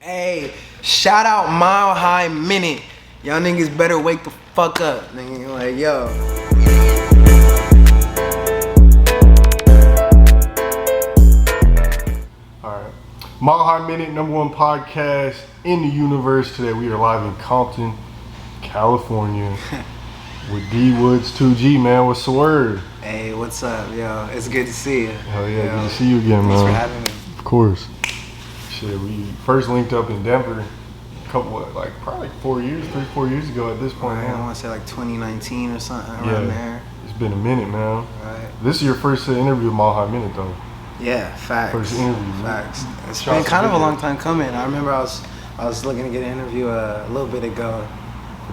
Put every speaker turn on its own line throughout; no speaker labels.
Hey, shout out Mile High Minute. Y'all niggas better wake the fuck up. Nigga, like, yo.
Alright. Mile High Minute, #1 podcast in the universe. Today we are live in Compton, California with Dwoodz 2G, man. What's the word?
Hey, what's up, yo? It's good to see you.
Hell yeah, good to see you again,
Thanks
man.
for having me.
Of course. Shit, we first linked up in Denver probably 4 years, 4 years ago at this point.
Right, I want to say like 2019 or something around there.
It's been a minute, man.
Right.
This is your first interview with Mile High Minute, though.
Yeah, facts.
First interview.
Facts. It's
Shots
been kind of a
video.
long time coming. I remember I was looking to get an interview a little bit ago.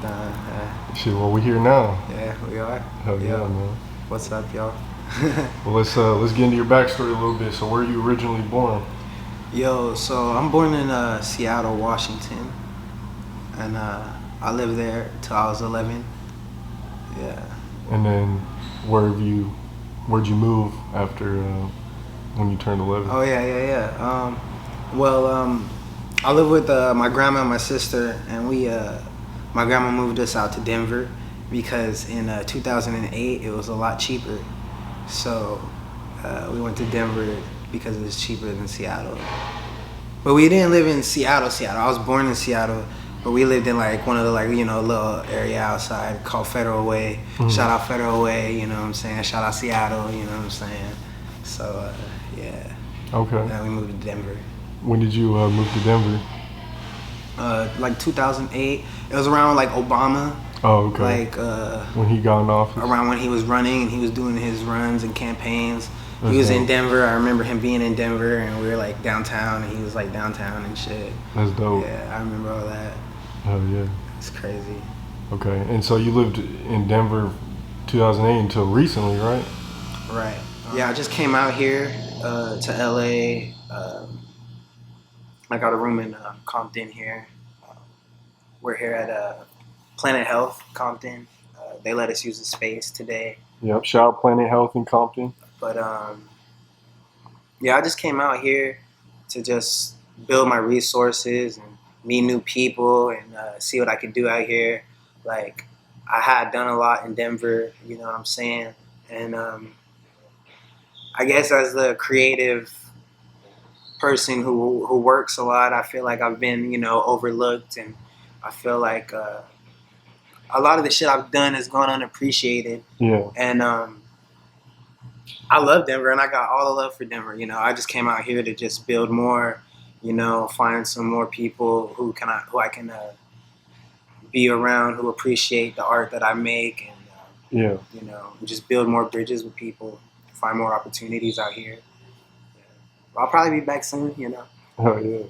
But,
Shit, well, we here now.
yeah, we are.
Hell yeah, man.
What's up, y'all?
Well, let's get into your backstory a little bit. So, where are you originally born?
Yo, so I'm born in Seattle, Washington, and I lived there till I was 11. Yeah.
And then, where'd you move after when you turned 11?
Oh yeah. I live with my grandma and my sister, and my grandma moved us out to Denver because in 2008 it was a lot cheaper. So we went to Denver because it was cheaper than Seattle. But we didn't live in Seattle. I was born in Seattle, but we lived in like one of the little area outside called Federal Way.
Mm-hmm.
Shout out Federal Way, you know what I'm saying? Shout out Seattle, you know what I'm saying? So yeah.
Okay.
And we moved to Denver.
When did you move to Denver?
Like 2008. It was around like Obama.
Oh, okay.
Like
when he got in office?
around when he was running and he was doing his runs and campaigns. He was in Denver. I remember him being in Denver, and we were like downtown, and he was like downtown and shit.
That's dope.
Yeah, I remember all that.
Hell yeah.
It's crazy.
Okay, and so you lived in Denver 2008 until recently, right?
Right. Yeah, I just came out here to LA. I got a room in Compton here. We're here at Planet Health Compton. They let us use the space today.
Yep. Shout out Planet Health in Compton.
But yeah, I just came out here to just build my resources and meet new people and see what I could do out here. Like, I had done a lot in Denver, you know what I'm saying? And I guess as the creative person who works a lot, I feel like I've been, overlooked, and I feel like a lot of the shit I've done has gone unappreciated.
Yeah.
And I love Denver, and I got all the love for Denver. I just came out here to just build more, find some more people who I can be around, who appreciate the art that I make, and just build more bridges with people, find more opportunities out here. Yeah. I'll probably be back soon,
Oh yeah.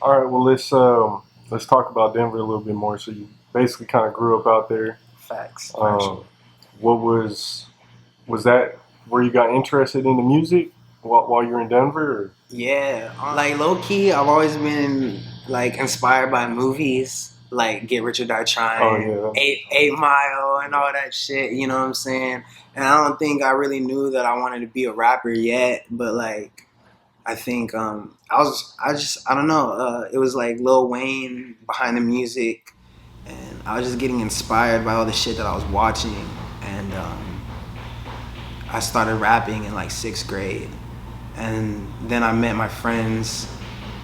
All right, well let's talk about Denver a little bit more. So you basically kind of grew up out there.
Facts.
What was that where you got interested in the music while you were in Denver? Or?
Yeah, like low key, I've always been like inspired by movies, like Get Rich or Die Trying, 8 Mile, and all that shit. You know what I'm saying? And I don't think I really knew that I wanted to be a rapper yet, but like I think I don't know. It was like Lil Wayne behind the music, and I was just getting inspired by all the shit that I was watching, and I started rapping in like 6th grade. And then I met my friends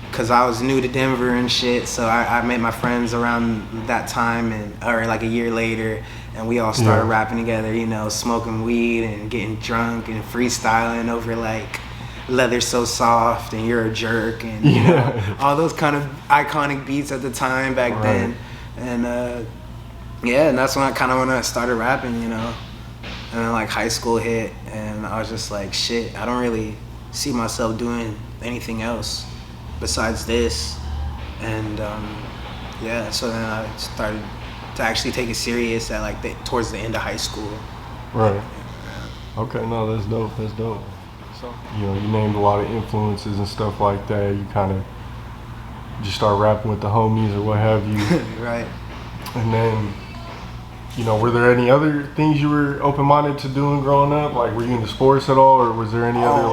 because I was new to Denver and shit. So I met my friends around that time, or like a year later, and we all started rapping together, smoking weed and getting drunk and freestyling over like Leather So Soft and You're a Jerk and all those kind of iconic beats at the time back then. And and that's when I started rapping, And then like high school hit, and I was just like, shit, I don't really see myself doing anything else besides this. And so then I started to actually take it serious at like towards the end of high school.
Right. Yeah. Okay, no, that's dope. So you named a lot of influences and stuff like that. You kind of just start rapping with the homies or what have you.
Right.
And then, were there any other things you were open-minded to doing growing up? Like, were you into sports at all, or was there any other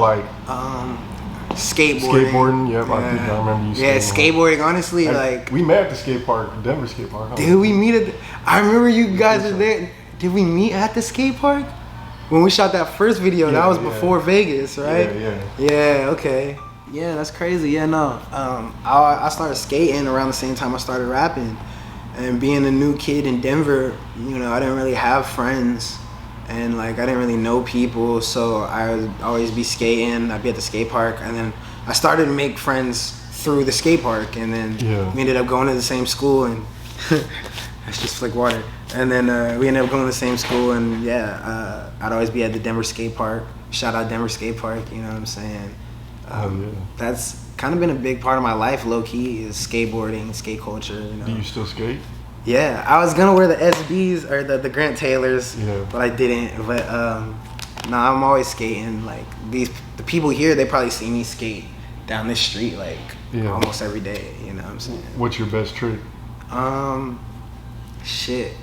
Skateboarding.
Yep, I remember you.
Yeah, skateboarding. Honestly, like
we met at the skate park, Denver skate park. Huh?
Did we meet at? I remember you guys were there. Did we meet at the skate park when we shot that first video? That was before Vegas, right? Yeah. Okay. Yeah, that's crazy. Yeah, no. I started skating around the same time I started rapping, and being a new kid in Denver, you know, I didn't really have friends. And like I didn't really know people, so I would always be skating. I'd be at the skate park, and then I started to make friends through the skate park, and then we ended up going to the same school, and it's just like water. And then we ended up going to the same school, and I'd always be at the Denver skate park. Shout out Denver skate park, you know what I'm saying? That's kind of been a big part of my life, low key, is skateboarding, skate culture. You know?
Do you still skate?
Yeah, I was gonna wear the SBs or the Grant Taylors, but I didn't. But I'm always skating. Like the people here, they probably see me skate down this street like almost every day. You know what I'm saying?
What's your best trick?
Shit,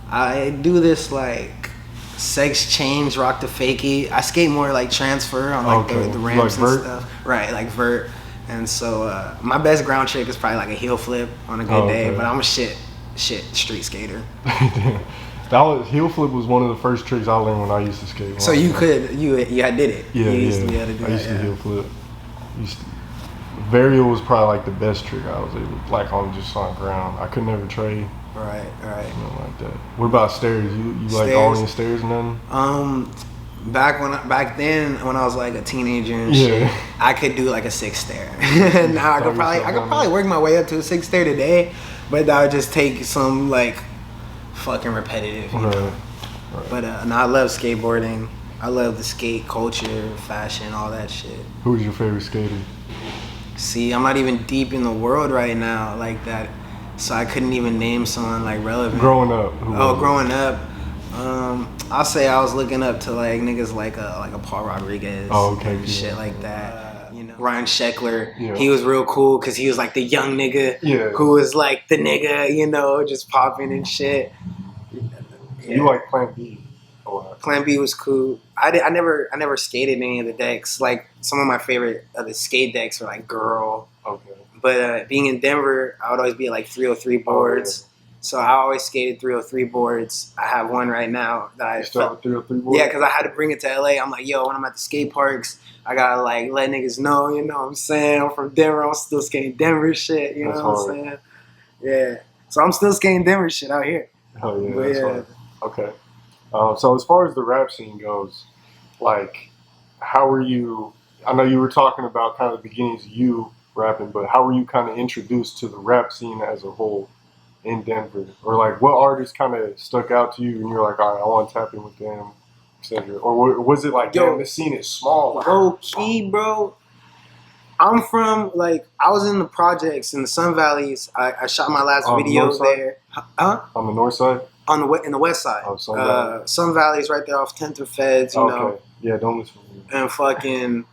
I do this like sex change, rock to fakie. I skate more like transfer on like the ramps and stuff. Right, like vert. And so my best ground trick is probably like a heel flip on a good day. But I'm a shit street skater.
Heel flip was one of the first tricks I learned when I used to skate.
So you did it.
Yeah,
you used to be able to do
I used to heel flip. Varial was probably like the best trick I was able to, like on ground. I could never trade.
Right.
Nothing like that. What about stairs? You like all in stairs and nothing?
Back then when I was like a teenager and shit, I could do like a 6 stair. Now I could probably work my way up to a 6 stair today, but that would just take some like fucking repetitive, you know. Right. But I love skateboarding. I love the skate culture, fashion, all that shit.
Who's your favorite skater?
See, I'm not even deep in the world right now like that, so I couldn't even name someone like relevant.
Growing up.
Growing up. I'll say I was looking up to like niggas like a Paul Rodriguez. And shit like that. You know, Ryan Sheckler. Yeah. He was real cool because he was like the young nigga who was like the nigga, you know, just popping and shit.
Yeah. You like Plan B?
Plan B was cool. I never skated any of the decks. Like some of my favorite of the skate decks were like Girl.
Okay.
But being in Denver, I would always be at like 303 boards. So I always skated 303 boards. I have one right now that I
started 303 boards.
Yeah, because I had to bring it to LA. I'm like, yo, when I'm at the skate parks, I gotta like let niggas know, you know what I'm saying? I'm from Denver. I'm still skating Denver shit. You know what I'm saying? Yeah. So I'm still skating Denver shit out here.
Oh yeah. That's hard. Okay. So as far as the rap scene goes, like, how were you? I know you were talking about kind of the beginnings of you rapping, but how were you kind of introduced to the rap scene as a whole in Denver? Or like what artists kind of stuck out to you and you're like, all right, I want to tap in with them, etc. Or was it like, damn, this scene is small?
Low key, bro. I'm from, like, I was in the projects in the Sun Valleys. I shot my last video there. Huh?
On the north side?
In the west side.
Oh, Sun Valley.
Sun Valley's right there off 10th or Feds, you know.
Yeah, don't listen to me.
And fucking,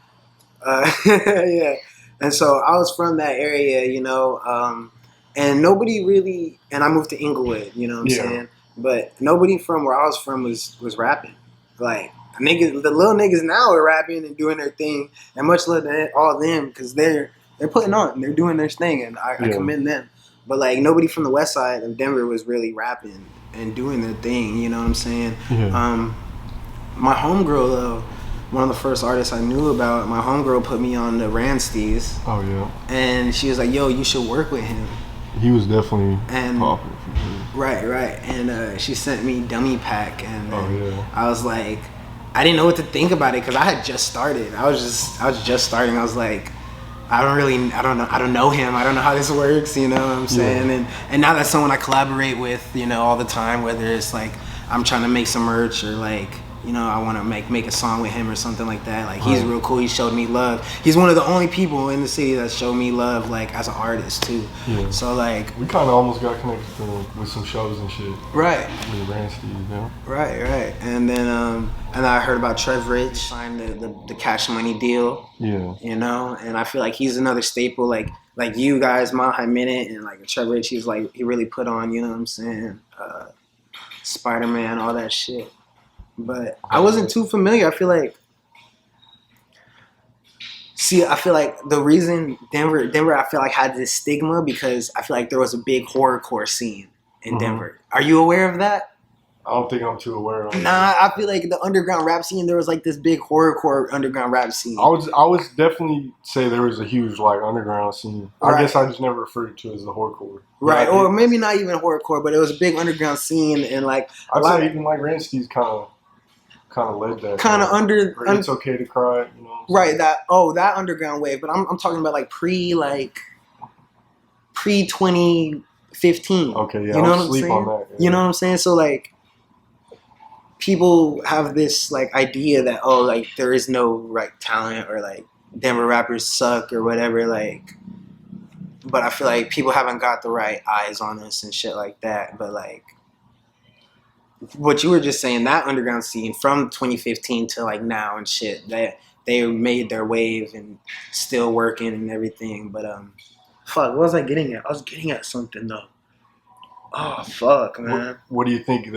yeah. And so I was from that area, you know, and nobody really, and I moved to Inglewood, you know what I'm saying? But nobody from where I was from was rapping. Like, niggas, the little niggas now are rapping and doing their thing, and much love to all of them because they're putting on, they're doing their thing, and I commend them. But like nobody from the west side of Denver was really rapping and doing their thing, you know what I'm saying? Yeah. My homegirl though, one of the first artists I knew about, my homegirl put me on the Ransteez.
Oh yeah.
And she was like, yo, you should work with him.
He was definitely popular for sure.
Right. And she sent me Dummy Pack, and I was like, I didn't know what to think about it because I had just started. I was just starting. I was like, I don't know him. I don't know how this works, you know what I'm saying? Yeah. And now that's someone I collaborate with, you know, all the time, whether it's like I'm trying to make some merch or like, you know, I want to make a song with him or something like that. Like, he's real cool. He showed me love. He's one of the only people in the city that showed me love, like, as an artist, too. Yeah. So, like...
We kind of almost got connected with some shows and shit.
Right.
With Ransteez, you know?
Right. And then, and I heard about Trev Rich, signed the Cash Money deal. Yeah. You know? And I feel like he's another staple, like you guys, Mile High Minute, and, like, Trev Rich, he really put on, you know what I'm saying? Spider-Man, all that shit. But I wasn't too familiar. I feel like See, I feel like the reason Denver, I feel like had this stigma because I feel like there was a big horrorcore scene in Denver. Are you aware of that?
I don't think I'm too aware of it.
Nah, I feel like the underground rap scene, there was like this big horrorcore underground rap scene.
I would definitely say there was a huge like underground scene. Right. I guess I just never referred to it as the horrorcore.
Right, or maybe not even horrorcore, but it was a big underground scene and like
I'd say even like Ransteez kind of led that.
Kind of under.
It's okay to cry, you know.
Right, that underground wave, but I'm talking about like pre 2015.
Okay, yeah,
you know what I'm saying?
On that, yeah.
You know what I'm saying? So like, people have this like idea that like there is no like talent or like Denver rappers suck or whatever, like, but I feel like people haven't got the right eyes on us and shit like that. But like what you were just saying, that underground scene from 2015 to like now and shit, that they made their wave and still working and everything. But fuck, what was I getting at? I was getting at something though. Oh fuck, man.
What do you think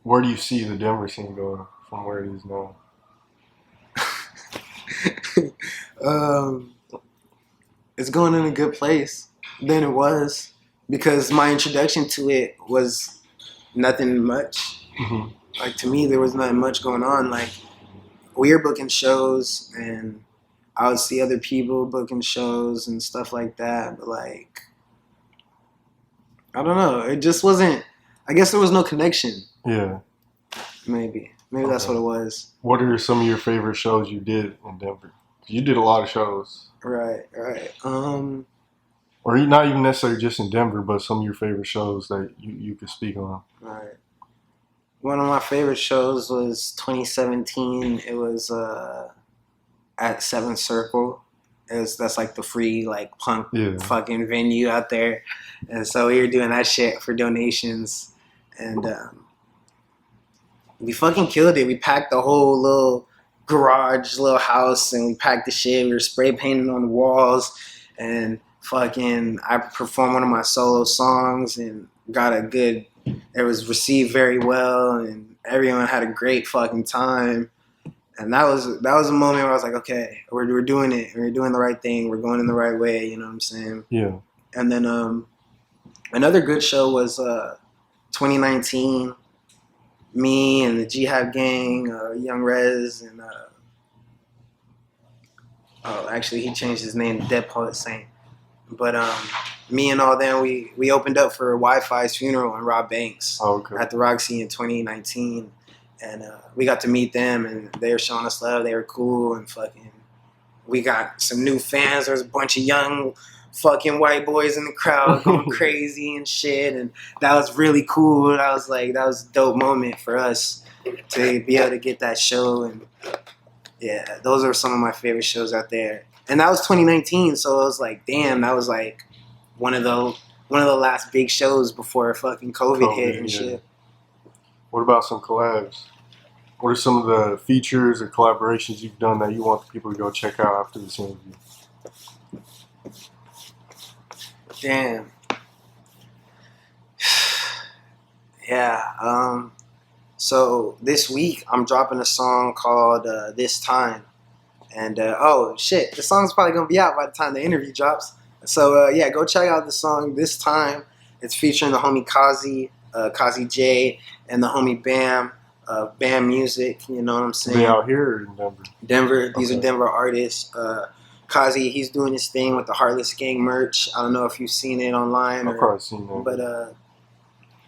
where do you see the Denver scene going from where it is now?
It's going in a good place than it was because my introduction to it was nothing much.
Mm-hmm.
Like, to me, there was nothing much going on. Like, we were booking shows and I would see other people booking shows and stuff like that. But like, I don't know. It just wasn't, I guess there was no connection.
Yeah.
Maybe that's what it was.
What are some of your favorite shows you did in Denver? You did a lot of shows.
Right.
Or not even necessarily just in Denver, but some of your favorite shows that you could speak on.
Right. One of my favorite shows was 2017. It was at Seventh Circle. That's like the free like punk fucking venue out there. And so we were doing that shit for donations. And we fucking killed it. We packed the whole little garage, little house, and we packed the shit. We were spray painting on the walls, and fucking I performed one of my solo songs and got a good, it was received very well, and everyone had a great fucking time. And that was a moment where I was like, okay, we're doing it. We're doing the right thing. We're going in the right way. You know what I'm saying?
Yeah.
And then another good show was 2019. Me and the Jihad Gang, Young Rez, and actually he changed his name to Dead Poet Saint. But me and all them, we opened up for Wi-Fi's funeral and Rob Banks at the Roxy in 2019, and we got to meet them, and they were showing us love. They were cool, and fucking, we got some new fans. There was a bunch of young fucking white boys in the crowd going crazy and shit, and that was really cool. That was a dope moment for us to be able to get that show. And yeah, those are some of my favorite shows out there. And that was 2019, so it was like, damn, that was like one of the last big shows before fucking COVID hit and shit.
What about some collabs? What are some of the features or collaborations you've done that you want the people to go check out after this interview?
Damn. Yeah. So this week I'm dropping a song called This Time. And oh shit, the song's probably gonna be out by the time the interview drops. So yeah, go check out the song This Time. It's featuring the homie Kazi J, and the homie Bam, Bam Music. You know what I'm saying?
They out here in Denver.
Denver. These are Denver artists. Kazi, he's doing his thing with the Heartless Gang merch. I don't know if you've seen it online.
I've probably seen that.
But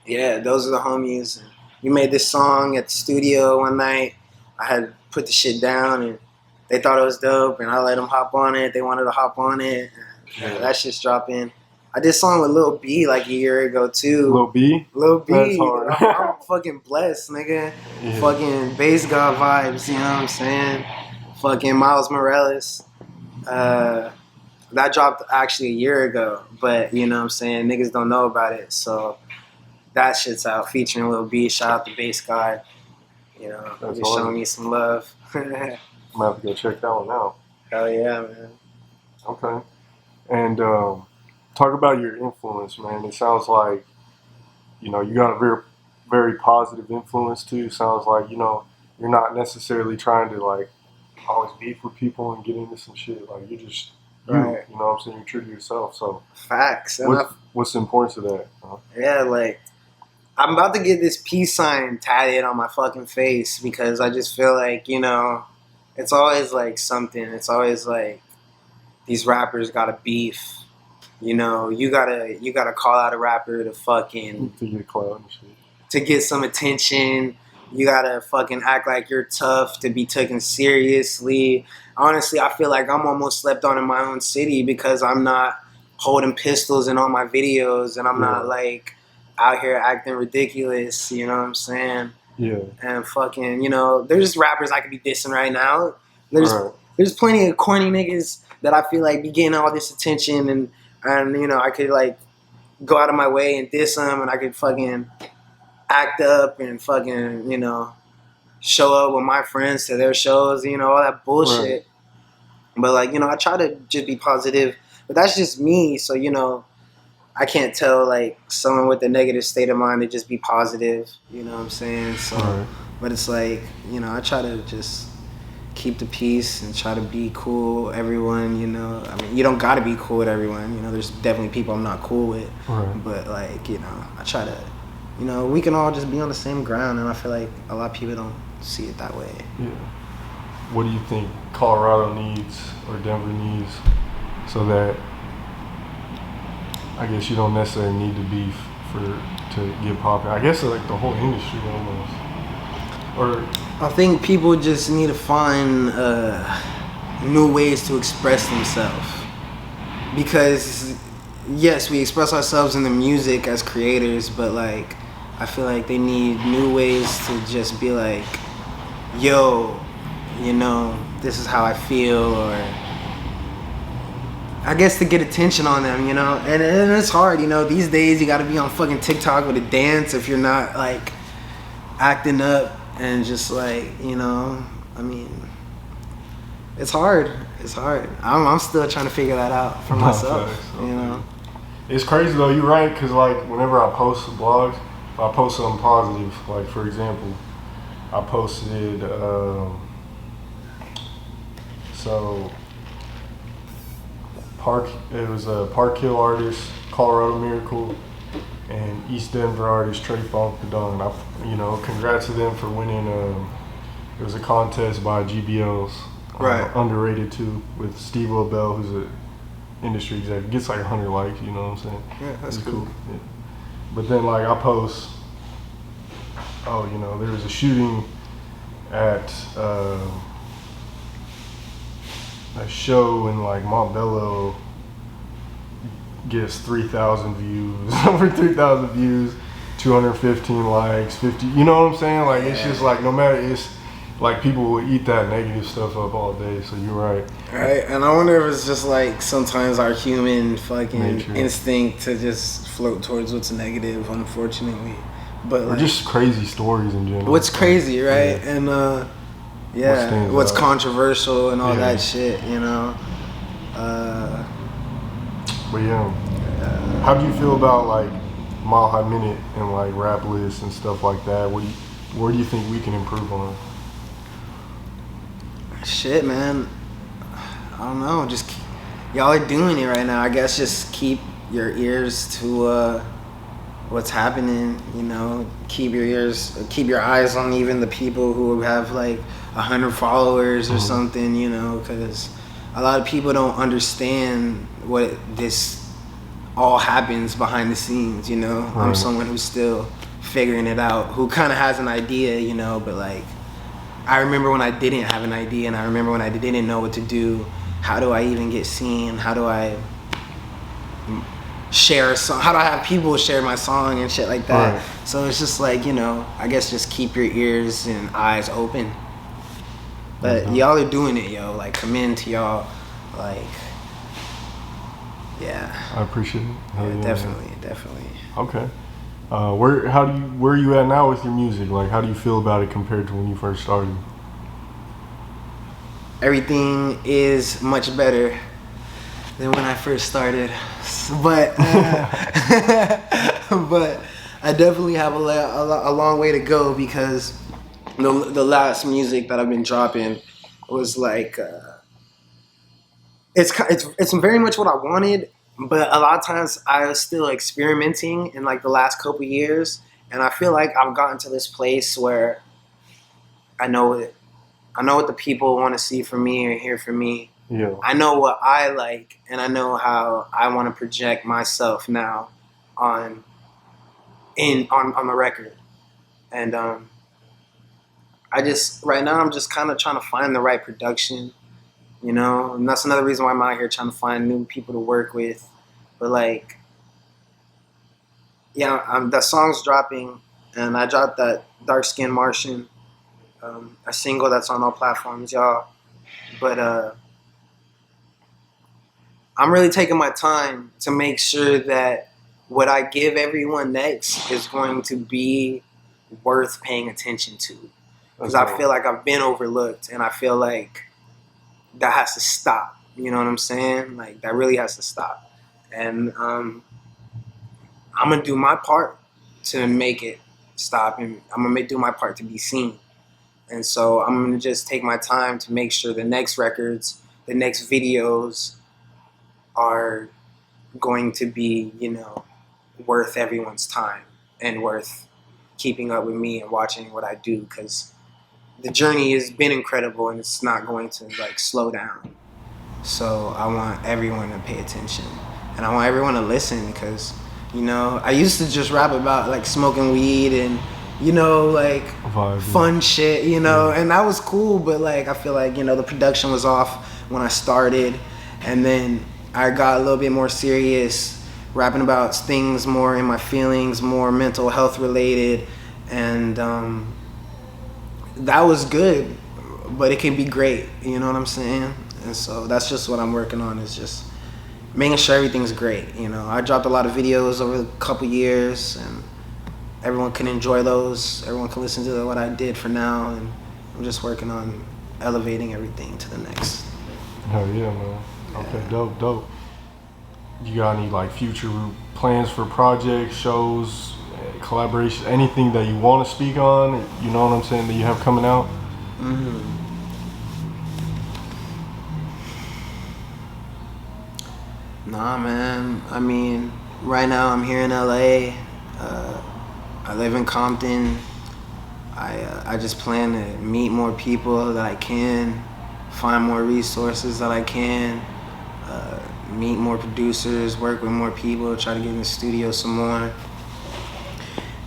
yeah, those are the homies. We made this song at the studio one night. I had put the shit down, and they thought it was dope, and I let them hop on it. They wanted to hop on it. Yeah, that shit's dropping. I did a song with Lil B like a year ago too.
Lil B?
Lil B.
That's hard.
I'm fucking blessed, nigga. Yeah. Fucking bass god vibes, you know what I'm saying? Fucking Miles Morales. That dropped actually a year ago, but you know what I'm saying? Niggas don't know about it, so that shit's out featuring Lil B. Shout out to Bass God. You know, just showing me some love.
I'm gonna have to go check that one out.
Hell yeah, man.
Okay. And talk about your influence, man. It sounds like, you know, you got a very, very positive influence too. Sounds like, you know, you're not necessarily trying to like always beef with people and get into some shit. Like you're just you.
Right.
You know what I'm saying? You're true to yourself. So
facts.
What's the importance of that?
Yeah, like I'm about to get this peace sign tatted on my fucking face because I just feel like, you know, it's always like something. It's always like these rappers gotta beef. You know, you gotta call out a rapper to fucking
to get clout and shit.
To get some attention. You gotta fucking act like you're tough to be taken seriously. Honestly, I feel like I'm almost slept on in my own city because I'm not holding pistols in all my videos and I'm not like out here acting ridiculous, you know what I'm saying?
Yeah.
And fucking, you know, there's rappers I could be dissing right now. There's plenty of corny niggas that I feel like be getting all this attention and you know, I could like go out of my way and diss them and I could fucking act up and fucking, you know, show up with my friends to their shows, you know, all that bullshit. Right. But like, you know, I try to just be positive, but that's just me. So, you know, I can't tell like someone with a negative state of mind to just be positive, you know what I'm saying? So, but it's like, you know, I try to just keep the peace and try to be cool with everyone, you know. I mean, you don't got to be cool with everyone, you know. There's definitely people I'm not cool with, but like, you know, I try to, you know, we can all just be on the same ground, and I feel like a lot of people don't see it that way.
Yeah. What do you think Colorado needs or Denver needs so that, I guess you don't necessarily need to beef to get popular? I guess like the whole industry almost. Or
I think people just need to find new ways to express themselves. Because yes, we express ourselves in the music as creators, but like I feel like they need new ways to just be like, yo, you know, this is how I feel, or I guess to get attention on them, you know. And it's hard, you know. These days you gotta be on fucking TikTok with a dance if you're not like acting up and just like, you know, I mean, it's hard. It's hard. I'm still trying to figure that out for myself, you know.
It's crazy though, you're right, because like whenever I post blogs, if I post something positive, like for example, I posted, it was a Park Hill artist, Colorado Miracle, and East Denver artist Trey Funk CONDONE. You know, congrats to them for winning. It was a contest by GBLs, underrated too, with Steve Lobel, who's an industry executive. Gets like 100 likes. You know what I'm saying?
Yeah, that's cool.
Yeah. But then like I post, you know, there was a shooting at a show in like Montbello, gets 3,000 views, over 3,000 views, 215 likes, 50, you know what I'm saying? Like, it's just like, no matter, it's like people will eat that negative stuff up all day, so you're right.
Right, and I wonder if it's just like sometimes our human fucking instinct to just float towards what's negative, unfortunately. But like,
just crazy stories in general.
What's crazy, right? Yeah. And what's controversial and all that shit, you know?
But yeah, how do you feel about like Mile High Minute and like rap lists and stuff like that? Where do you think we can improve on?
Shit, man. I don't know. Just y'all are doing it right now. I guess just keep your ears to what's happening. You know, keep your eyes on even the people who have like 100 followers or something. You know, because a lot of people don't understand what this all happens behind the scenes, you know. I'm someone who's still figuring it out, who kind of has an idea, you know, but like I remember when I didn't have an idea, and I remember when I didn't know what to do. How do I even get seen? How do I share a song? How do I have people share my song and shit like that? So it's just like, you know, I guess just keep your ears and eyes open. But y'all are doing it, yo. Like, commend to y'all. Like, yeah.
I appreciate it.
Yeah, definitely.
Okay. Where are you at now with your music? Like, how do you feel about it compared to when you first started?
Everything is much better than when I first started, but but I definitely have a long way to go, because the last music that I've been dropping was like it's very much what I wanted, but a lot of times I was still experimenting in like the last couple years, and I feel like I've gotten to this place where I know it. I know what the people want to see from me or hear from me.
Yeah.
I know what I like, and I know how I want to project myself now on the record. And I just right now I'm just kind of trying to find the right production, you know, and that's another reason why I'm out here trying to find new people to work with. But like, yeah, that song's dropping, and I dropped that Dark Skin Martian, a single that's on all platforms, y'all. But I'm really taking my time to make sure that what I give everyone next is going to be worth paying attention to. Because I feel like I've been overlooked, and I feel like that has to stop. You know what I'm saying? Like, that really has to stop. And I'm going to do my part to make it stop, and I'm going to do my part to be seen. And so I'm going to just take my time to make sure the next records, the next videos are going to be, you know, worth everyone's time and worth keeping up with me and watching what I do, because the journey has been incredible and it's not going to like slow down. So I want everyone to pay attention, and I want everyone to listen, because, you know, I used to just rap about like smoking weed and, you know, like fun shit, you know, and that was cool, but like I feel like, you know, the production was off when I started, and then I got a little bit more serious, rapping about things more in my feelings, more mental health related, and that was good, but it can be great, you know what I'm saying? And so that's just what I'm working on, is just making sure everything's great, you know. I dropped a lot of videos over a couple years, and everyone can enjoy those, everyone can listen to what I did for now, and I'm just working on elevating everything to the next.
Hell yeah, man. Okay, dope. You got any like future plans for projects, shows, collaboration, anything that you want to speak on? You know what I'm saying, that you have coming out?
Mm-hmm. Nah, man. I mean, right now I'm here in LA. I live in Compton. I just plan to meet more people that I can, find more resources that I can, meet more producers, work with more people, try to get in the studio some more.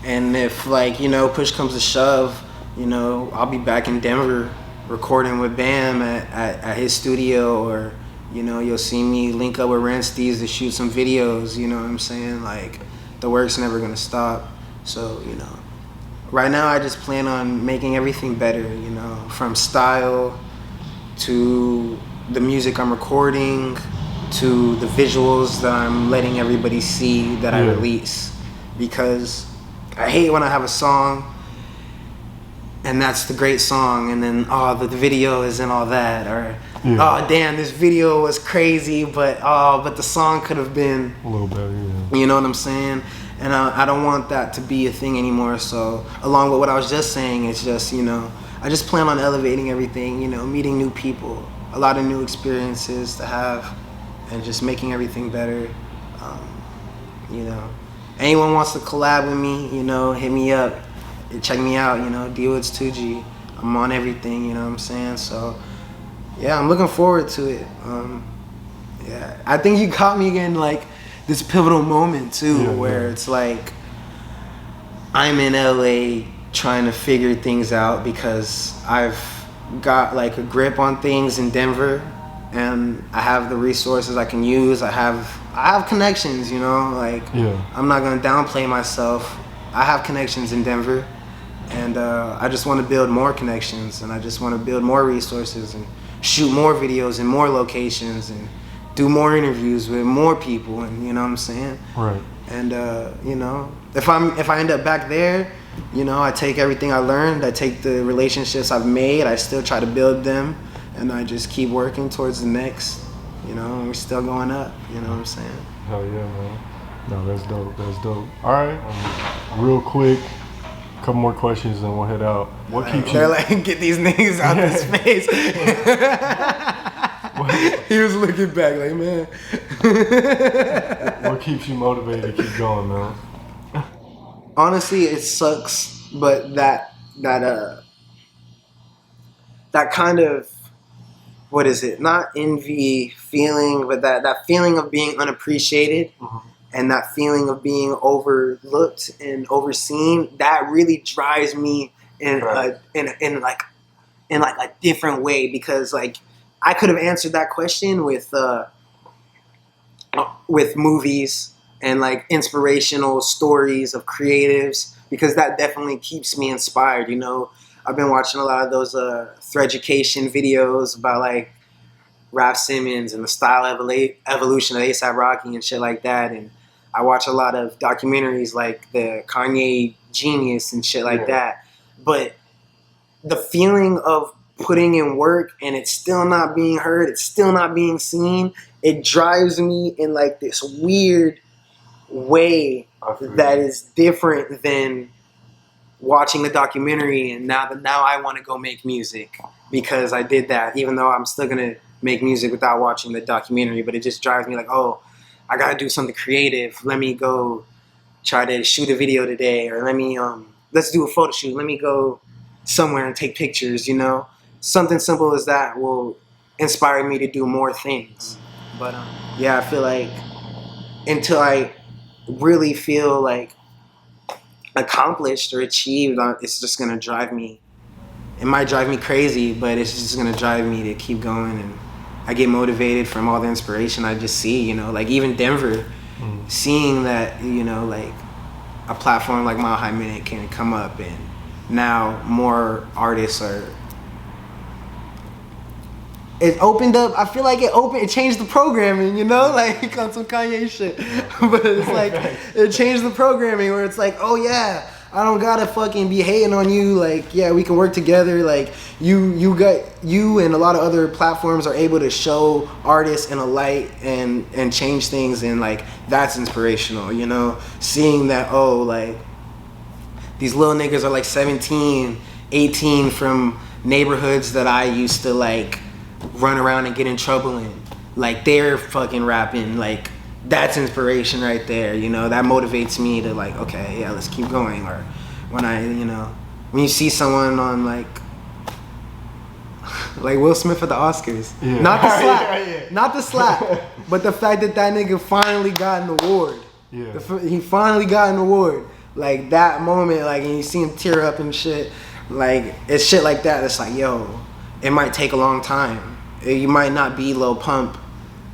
And if, like, you know, push comes to shove, you know, I'll be back in Denver recording with Bam at his studio, or, you know, you'll see me link up with Ransteez to shoot some videos, you know what I'm saying? Like, the work's never gonna stop. So, you know, right now I just plan on making everything better, you know, from style to the music I'm recording to the visuals that I'm letting everybody see that I release. Because I hate when I have a song and that's the great song, and then, oh, the video isn't all that, or oh, damn, this video was crazy, but the song could have been
a little better,
you know what I'm saying? And I don't want that to be a thing anymore. So along with what I was just saying, it's just, you know, I just plan on elevating everything, you know, meeting new people, a lot of new experiences to have, and just making everything better. You know, anyone wants to collab with me, you know, hit me up, check me out, you know, Dwoodz 2G. I'm on everything, you know what I'm saying? So yeah, I'm looking forward to it. Yeah, I think you caught me in like this pivotal moment too, where it's like I'm in LA trying to figure things out, because I've got like a grip on things in Denver, and I have the resources I can use. I have connections, you know, like I'm not gonna downplay myself. I have connections in Denver, and I just want to build more connections, and I just want to build more resources and shoot more videos in more locations and do more interviews with more people, and you know what I'm saying?
Right.
And you know, if I end up back there, you know, I take everything I learned, I take the relationships I've made, I still try to build them, and I just keep working towards the next, you know, and we're still going up, you know what I'm saying?
Hell yeah, man. No, that's dope. All right, real quick, couple more questions and we'll head out. What keeps you?
They're like, get these niggas out this space. He was looking back like, man.
What keeps you motivated to keep going, man?
Honestly, it sucks, but that kind of, what is it? Not envy feeling, but that feeling of being unappreciated, and that feeling of being overlooked and overseen. That really drives me in like a different way, because like I could have answered that question with movies and like inspirational stories of creatives, because that definitely keeps me inspired. You know, I've been watching a lot of those Threaducation videos about like Raf Simons and the style evolution of A$AP Rocky and shit like that, and I watch a lot of documentaries like the Kanye Genius and shit like that. But the feeling of putting in work and it's still not being heard, it's still not being seen, it drives me in like this weird way that is different than watching the documentary. And now I want to go make music because I did that, even though I'm still gonna make music without watching the documentary. But it just drives me like, oh, I gotta do something creative. Let me go try to shoot a video today, or let's do a photo shoot. Let me go somewhere and take pictures. You know, something simple as that will inspire me to do more things. But yeah, I feel like until I really feel like accomplished or achieved, it's just gonna drive me. It might drive me crazy, but it's just gonna drive me to keep going. And I get motivated from all the inspiration I just see. You know, like even Denver, seeing that, you know, like a platform like Mile High Minute can come up, and now more artists are. It opened up. I feel like it changed the programming, you know, like on some Kanye shit. But it's like it changed the programming where it's like, oh yeah, I don't gotta fucking be hating on you. Like, yeah, we can work together. Like you and a lot of other platforms are able to show artists in a light and change things, and like that's inspirational, you know. Seeing that, oh, like these little niggas are like 17, 18 from neighborhoods that I used to like run around and get in trouble in, like they're fucking rapping. Like that's inspiration right there, you know. That motivates me to like, okay, yeah, let's keep going. Or when when you see someone on like Will Smith at the Oscars, not the slap, not the slap, but the fact that nigga finally got an award. He finally got an award. Like that moment, like, and you see him tear up and shit. Like it's shit like that. It's like, yo, it might take a long time. You might not be Lil Pump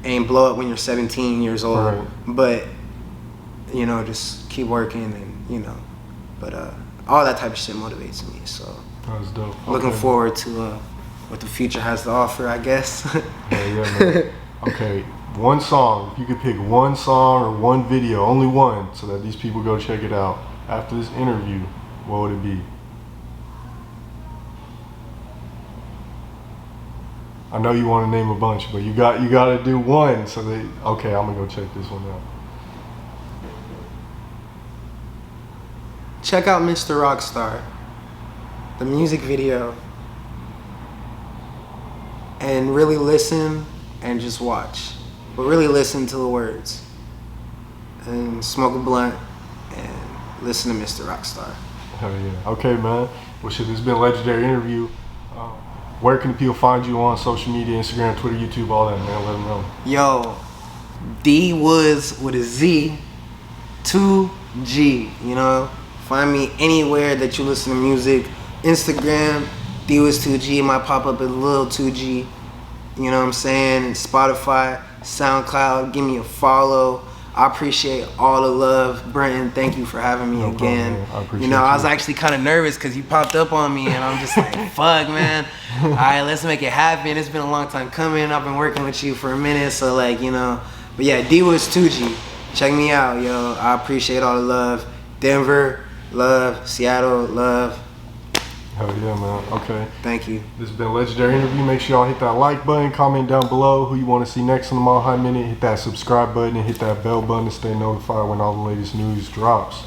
and blow up when you're 17 years old, right. But you know, just keep working, and you know, but all that type of shit motivates me. So
that's dope.
Looking forward to what the future has to offer, I guess.
Yeah, man. Okay, one song. If you could pick one song or one video, only one, so that these people go check it out after this interview, what would it be? I know you want to name a bunch, but you got to do one. So okay, I'm gonna go check this one out.
Check out Mr. Rockstar, the music video, and really listen and just watch, but really listen to the words, and smoke a blunt and listen to Mr. Rockstar.
Hell yeah. Okay, man. Well, shit, this has been a legendary interview. Where can people find you on social media, Instagram, Twitter, YouTube, all that, man? Let them know.
Yo, Dwoodz with a Z, 2G, you know? Find me anywhere that you listen to music. Instagram, Dwoodz2G, might pop up as little 2G. You know what I'm saying? Spotify, SoundCloud, give me a follow. I appreciate all the love. Brenton, thank you for having me again.
Problem, I appreciate
you. I was actually kind of nervous because you popped up on me, and I'm just like, fuck, man. All right, let's make it happen. It's been a long time coming. I've been working with you for a minute, so like, you know. But yeah, Dwoodz2G. Check me out, yo. I appreciate all the love. Denver, love. Seattle, love.
Hell yeah, man. Okay.
Thank you.
This has been a legendary interview. Make sure y'all hit that like button, comment down below who you want to see next on the Mile High Minute. Hit that subscribe button and hit that bell button to stay notified when all the latest news drops.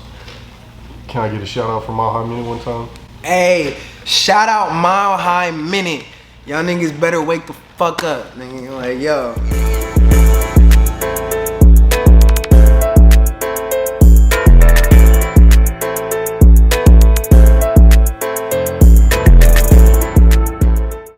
Can I get a shout out for Mile High Minute one time?
Hey, shout out Mile High Minute. Y'all niggas better wake the fuck up, nigga. Like, yo.